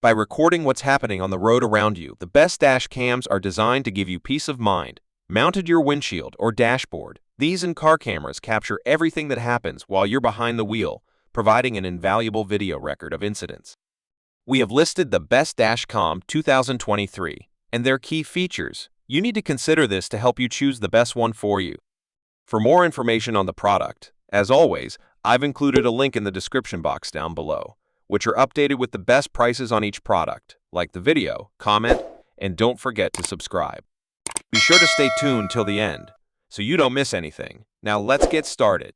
By recording what's happening on the road around you, the best dash cams are designed to give you peace of mind. Mounted to your windshield or dashboard, these in-car cameras capture everything that happens while you're behind the wheel, providing an invaluable video record of incidents. We have listed the best Dashcam 2023 and their key features. You need to consider this to help you choose the best one for you. For more information on the product, as always, I've included a link in the description box down below, which are updated with the best prices on each product. Like the video, comment, and don't forget to subscribe. Be sure to stay tuned till the end, so you don't miss anything. Now let's get started.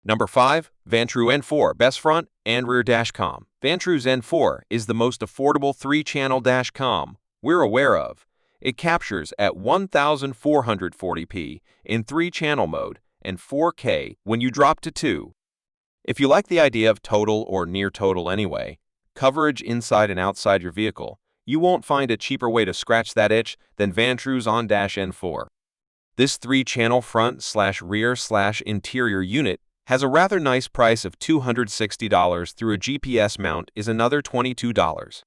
Number 5. Vantru N4 Best Front and Rear Dashcam. Vantru's N4 is the most affordable 3-channel dashcam we're aware of. It captures at 1440p in 3-channel mode and 4K when you drop to 2. If you like the idea of total or near total anyway, coverage inside and outside your vehicle, you won't find a cheaper way to scratch that itch than Vantru's On-Dash N4. This 3-channel front/rear/interior unit has a rather nice price of $260 through a GPS mount is another $22.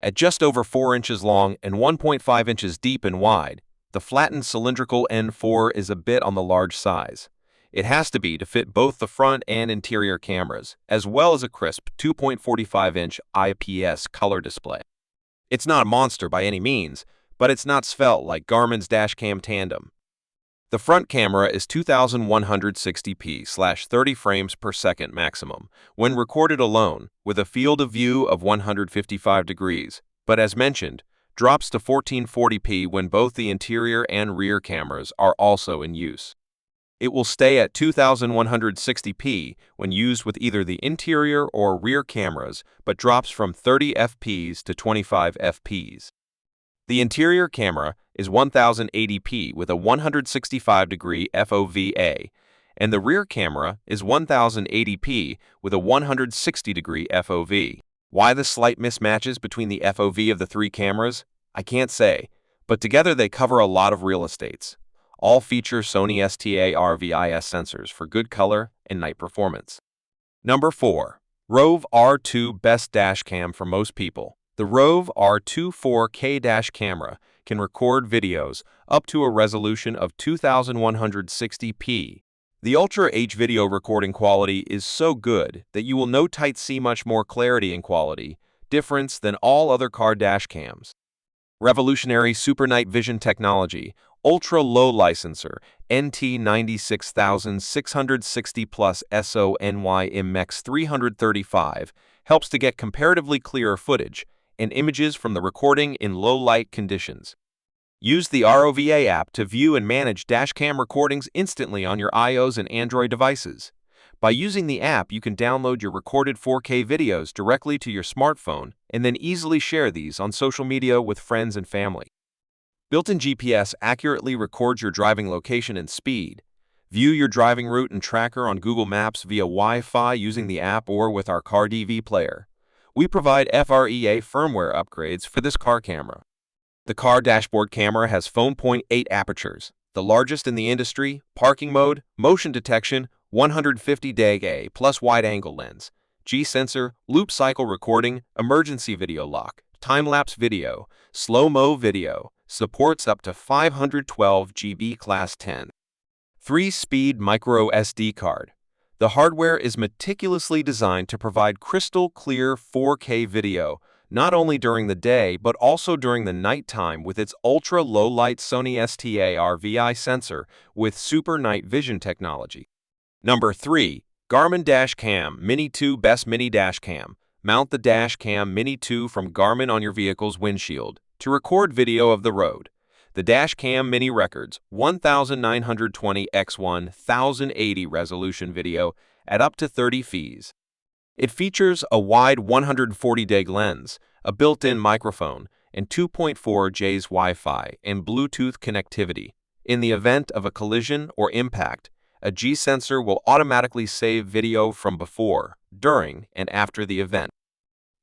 At just over 4 inches long and 1.5 inches deep and wide, the flattened cylindrical N4 is a bit on the large size. It has to be to fit both the front and interior cameras, as well as a crisp 2.45-inch IPS color display. It's not a monster by any means, but it's not svelte like Garmin's Dashcam Tandem. The front camera is 2160p/30 frames per second maximum when recorded alone, with a field of view of 155 degrees, but as mentioned, drops to 1440p when both the interior and rear cameras are also in use. It will stay at 2160p when used with either the interior or rear cameras, but drops from 30 fps to 25 fps. The interior camera is 1080p with a 165-degree FOVA, and the rear camera is 1080p with a 160-degree FOV. Why the slight mismatches between the FOV of the 3 cameras? I can't say, but together they cover a lot of real estates. All feature Sony STA-RVIS sensors for good color and night performance. Number 4. Rove R2 Best Dashcam for most people. The Rove R2 4K dash camera can record videos up to a resolution of 2160p. The Ultra H video recording quality is so good that you will no tight see much more clarity and quality difference than all other car dash cams. Revolutionary Super Night Vision technology, Ultra Low Licenser, NT96660 plus SONY IMX 335 helps to get comparatively clearer footage and images from the recording in low light conditions. Use the ROVA app to view and manage dashcam recordings instantly on your iOS and Android devices. By using the app, you can download your recorded 4K videos directly to your smartphone and then easily share these on social media with friends and family. Built-in GPS accurately records your driving location and speed. View your driving route and tracker on Google Maps via Wi-Fi using the app or with our car DV player. We provide FREA firmware upgrades for this car camera. The car dashboard camera has f/.8 apertures, the largest in the industry, parking mode, motion detection, 150-DAG plus wide-angle lens, G-sensor, loop cycle recording, emergency video lock, time-lapse video, slow-mo video, supports up to 512 GB Class 10. 3-speed micro SD card. The hardware is meticulously designed to provide crystal clear 4K video, not only during the day but also during the nighttime with its ultra-low-light Sony STA-RVI sensor with Super Night Vision technology. Number 3. Garmin Dashcam Mini 2 Best Mini Dashcam. Mount the Dashcam Mini 2 from Garmin on your vehicle's windshield to record video of the road. The Dashcam Mini records 1920 x 1080 resolution video at up to 30 fps. It features a wide 140-DAG lens, a built-in microphone, and 2.4 Gs Wi-Fi and Bluetooth connectivity. In the event of a collision or impact, a G-sensor will automatically save video from before, during, and after the event.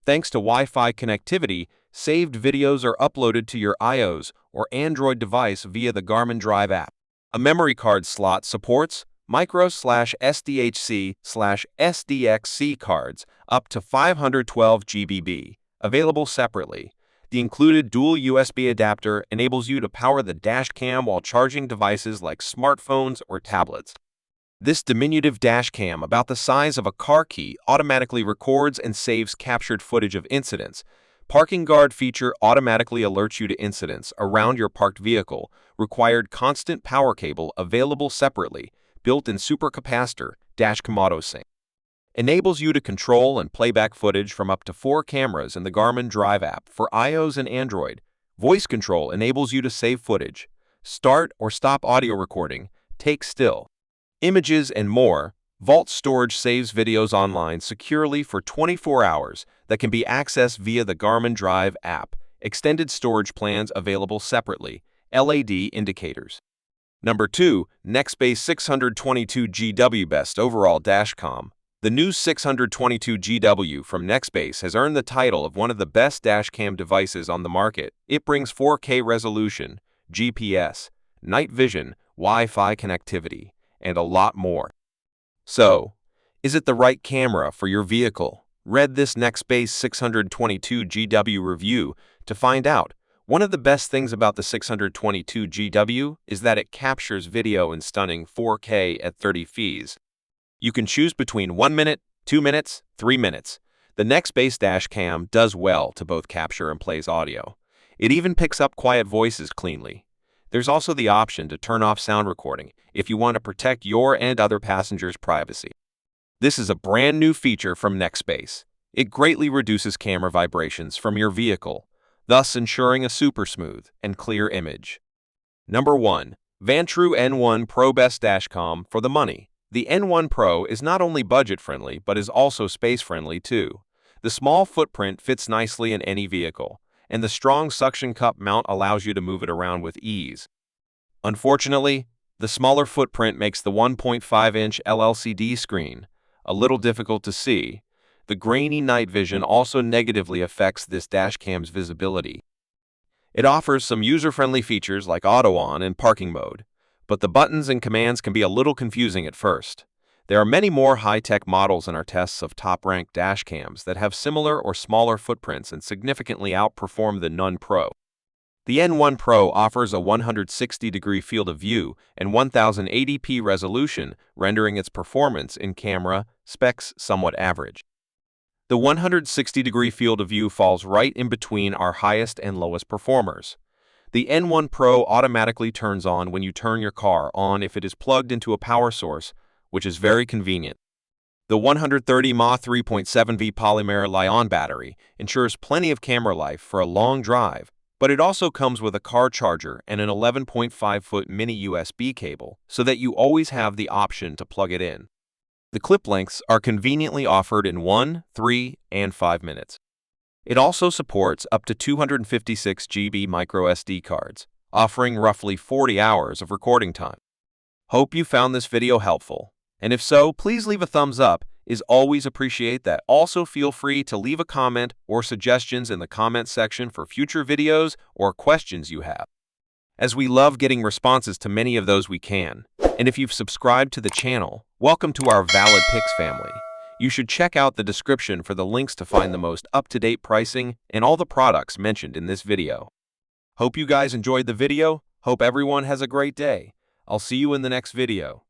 Thanks to Wi-Fi connectivity, saved videos are uploaded to your iOS or Android device via the Garmin Drive app. A memory card slot supports micro/SDHC/SDXC cards up to 512 GB, available separately. The included dual USB adapter enables you to power the Dashcam while charging devices like smartphones or tablets. This diminutive dashcam, about the size of a car key, automatically records and saves captured footage of incidents. Parking guard feature automatically alerts you to incidents around your parked vehicle. Required constant power cable available separately. Built-in supercapacitor, Dashcam AutoSync. Enables you to control and playback footage from up to 4 cameras in the Garmin Drive app for iOS and Android. Voice control enables you to save footage, start or stop audio recording, take still images, and more. Vault storage saves videos online securely for 24 hours that can be accessed via the Garmin Drive app. Extended storage plans available separately. LED indicators. Number 2. Nextbase 622GW Best Overall Dashcam. The new 622GW from Nextbase has earned the title of one of the best dashcam devices on the market. It brings 4K resolution, GPS, night vision, Wi-Fi connectivity, and a lot more. So, is it the right camera for your vehicle? Read this Nextbase 622GW review to find out. One of the best things about the 622GW is that it captures video in stunning 4K at 30 fps. You can choose between 1 minute, 2 minutes, 3 minutes. The Nextbase Dashcam does well to both capture and plays audio. It even picks up quiet voices cleanly. There's also the option to turn off sound recording if you want to protect your and other passengers' privacy. This is a brand new feature from Nextbase. It greatly reduces camera vibrations from your vehicle, thus ensuring a super smooth and clear image. Number 1. Vantrue N1 Pro Best Dashcam for the money. The N1 Pro is not only budget-friendly but is also space-friendly too. The small footprint fits nicely in any vehicle, and the strong suction cup mount allows you to move it around with ease. Unfortunately, the smaller footprint makes the 1.5-inch LCD screen a little difficult to see. The grainy night vision also negatively affects this dashcam's visibility. It offers some user-friendly features like auto on and parking mode, but the buttons and commands can be a little confusing at first. There are many more high-tech models in our tests of top-ranked dashcams that have similar or smaller footprints and significantly outperform the N1 Pro. The N1 Pro offers a 160-degree field of view and 1080p resolution, rendering its performance in camera specs somewhat average. The 160-degree field of view falls right in between our highest and lowest performers. The N1 Pro automatically turns on when you turn your car on if it is plugged into a power source, which is very convenient. The 130 mAh 3.7V polymer Li-ion battery ensures plenty of camera life for a long drive, but it also comes with a car charger and an 11.5-foot mini USB cable so that you always have the option to plug it in. The clip lengths are conveniently offered in 1, 3, and 5 minutes. It also supports up to 256 GB microSD cards, offering roughly 40 hours of recording time. Hope you found this video helpful, and if so, please leave a thumbs up. Is always appreciate that. Also feel free to leave a comment or suggestions in the comment section for future videos or questions you have, as we love getting responses to many of those we can. And if you've subscribed to the channel, welcome to our Valid Picks family. You should check out the description for the links to find the most up-to-date pricing and all the products mentioned in this video. Hope you guys enjoyed the video. Hope everyone has a great day. I'll see you in the next video.